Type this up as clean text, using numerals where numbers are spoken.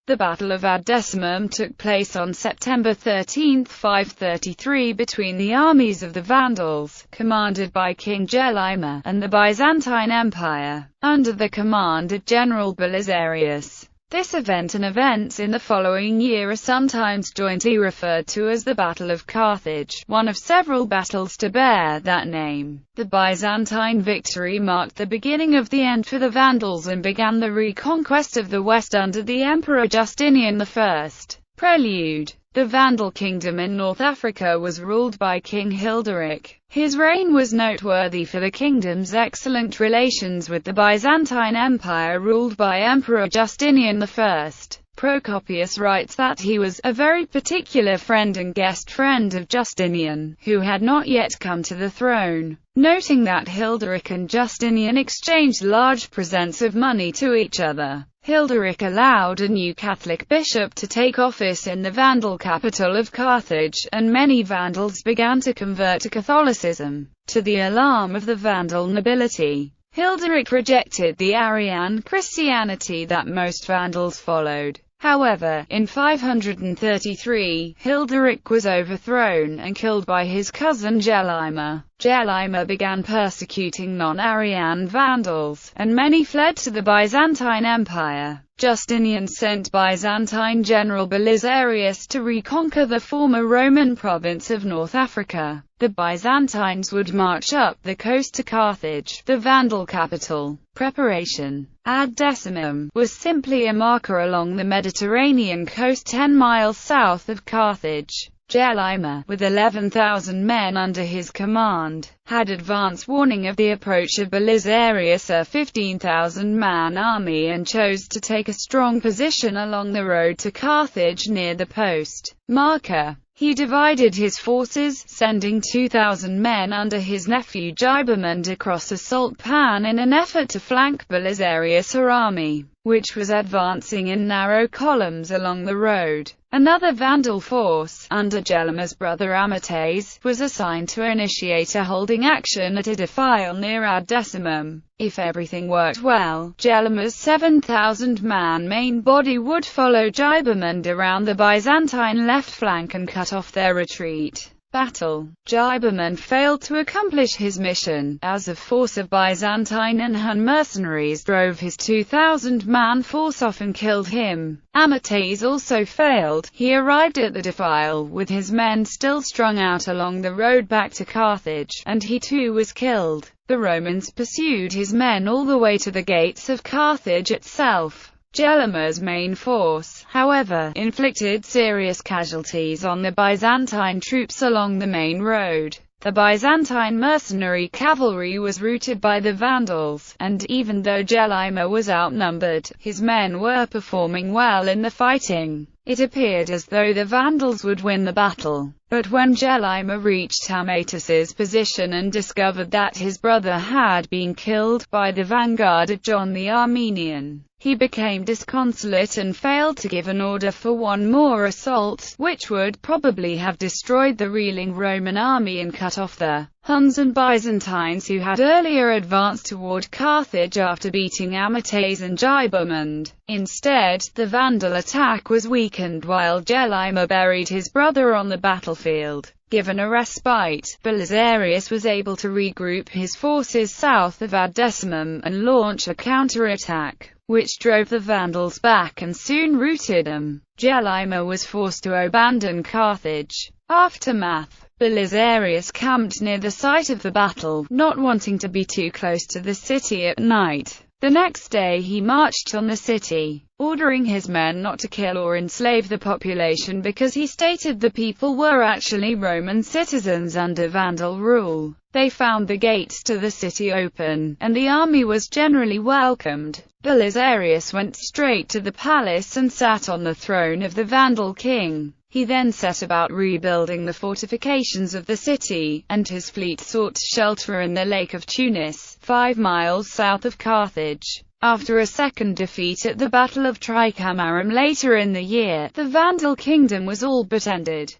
The Battle of Ad Decimum took place on September 13, 533 between the armies of the Vandals, commanded by King Gelimer, and the Byzantine Empire, under the command of General Belisarius. This event and events in the following year are sometimes jointly referred to as the Battle of Carthage, one of several battles to bear that name. The Byzantine victory marked the beginning of the end for the Vandals and began the reconquest of the West under the Emperor Justinian I. Prelude. The Vandal kingdom in North Africa was ruled by King Hilderic. His reign was noteworthy for the kingdom's excellent relations with the Byzantine Empire ruled by Emperor Justinian I. Procopius writes that he was a very particular friend and guest friend of Justinian, who had not yet come to the throne, noting that Hilderic and Justinian exchanged large presents of money to each other. Hilderic allowed a new Catholic bishop to take office in the Vandal capital of Carthage, and many Vandals began to convert to Catholicism, to the alarm of the Vandal nobility. Hilderic rejected the Arian Christianity that most Vandals followed. However, in 533, Hilderic was overthrown and killed by his cousin Gelimer. Gelimer began persecuting non-Arian Vandals, and many fled to the Byzantine Empire. Justinian sent Byzantine general Belisarius to reconquer the former Roman province of North Africa. The Byzantines would march up the coast to Carthage, the Vandal capital. Preparation. Ad Decimum was simply a marker along the Mediterranean coast 10 miles south of Carthage. Gelimer, with 11,000 men under his command, had advance warning of the approach of Belisarius' 15,000-man army and chose to take a strong position along the road to Carthage near the post marker. He divided his forces, sending 2,000 men under his nephew Gelimer across the Salt Pan in an effort to flank Belisarius' army, which was advancing in narrow columns along the road. Another Vandal force, under Gelimer's brother Amates, was assigned to initiate a holding action at a defile near Ad Decimum. If everything worked well, Gelimer's 7,000-man main body would follow Gelimer around the Byzantine left flank and cut off their retreat. Battle. Gelimer failed to accomplish his mission, as a force of Byzantine and Hun mercenaries drove his 2,000-man force off and killed him. Amates also failed. He arrived at the defile with his men still strung out along the road back to Carthage, and he too was killed. The Romans pursued his men all the way to the gates of Carthage itself. Gelimer's main force, however, inflicted serious casualties on the Byzantine troops along the main road. The Byzantine mercenary cavalry was routed by the Vandals, and even though Gelimer was outnumbered, his men were performing well in the fighting. It appeared as though the Vandals would win the battle. But when Gelimer reached Amatus's position and discovered that his brother had been killed by the vanguard of John the Armenian, he became disconsolate and failed to give an order for one more assault, which would probably have destroyed the reeling Roman army and cut off the Huns and Byzantines who had earlier advanced toward Carthage after beating Amates and Gelimer. Instead, the Vandal attack was weakened while Gelimer buried his brother on the battlefield. Given a respite, Belisarius was able to regroup his forces south of Ad Decimum and launch a counterattack, which drove the Vandals back and soon routed them. Gelimer was forced to abandon Carthage. Aftermath. Belisarius camped near the site of the battle, not wanting to be too close to the city at night. The next day he marched on the city, ordering his men not to kill or enslave the population because he stated the people were actually Roman citizens under Vandal rule. They found the gates to the city open, and the army was generally welcomed. Belisarius went straight to the palace and sat on the throne of the Vandal king. He then set about rebuilding the fortifications of the city, and his fleet sought shelter in the Lake of Tunis, 5 miles south of Carthage. After a second defeat at the Battle of Tricamarum later in the year, the Vandal kingdom was all but ended.